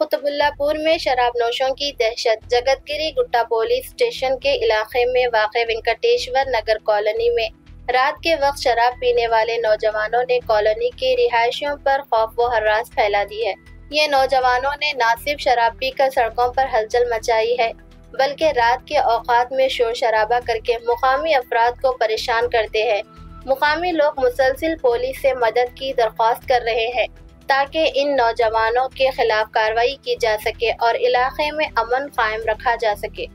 कुतुबुल्लापुर में शराबनोशों की दहशत। जगतगिरी गुट्टा पुलिस स्टेशन के इलाके में वाक़े वेंकटेश्वर नगर कॉलोनी में रात के वक्त शराब पीने वाले नौजवानों ने कॉलोनी के रिहायशियों पर खौफ व हर्रास फैला दी है। ये नौजवानों ने न सिर्फ शराब पीकर सड़कों पर हलचल मचाई है, बल्कि रात के औकात में शोर शराबा करके मुकामी अफराद को परेशान करते हैं। मुकामी लोग मुसलसिल पुलिस से मदद की दरख्वास्त कर रहे हैं ताकि इन नौजवानों के खिलाफ कार्रवाई की जा सके और इलाके में अमन कायम रखा जा सके।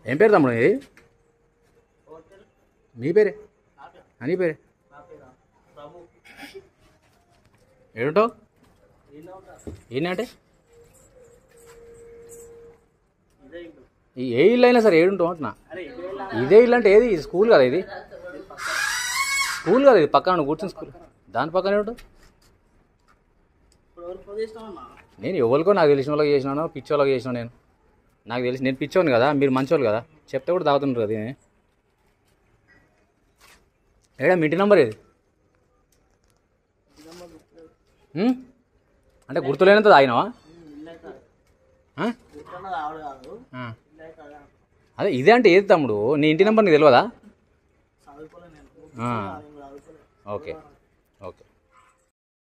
ఏం పేరు తమ్ముడు ఇది? మీ పేరే? అని పేరే? ఏడుంటావు? ఏంటంటే ఏ ఇల్లు అయినా సరే ఏడుంటావు అంటున్నా. ఇదే ఇల్లు అంటే ఏది? ఇది స్కూల్ కదా, ఇది స్కూల్ కదా, ఇది పక్కన నువ్వు కూర్చుని స్కూల్ దాని పక్కన ఏడుంటావు? నేను ఎవరికో నాకు తెలిసిన వాళ్ళకి చేసినాను, పిచ్చోళ్ళకి చేసినా. నాకు తెలిసి నేను పిచ్చోని కదా, మీరు మంచోళ్ళు కదా, చెప్తే కూడా తాగుతుంటారు కదా. ఏడా మీ ఇంటి నెంబర్ ఏది? అంటే గుర్తులేనంత తాగినావా? అదే ఇదే అంటే ఏది తమ్ముడు? నీ ఇంటి నెంబర్ నీకు తెలియదా? ఓకే.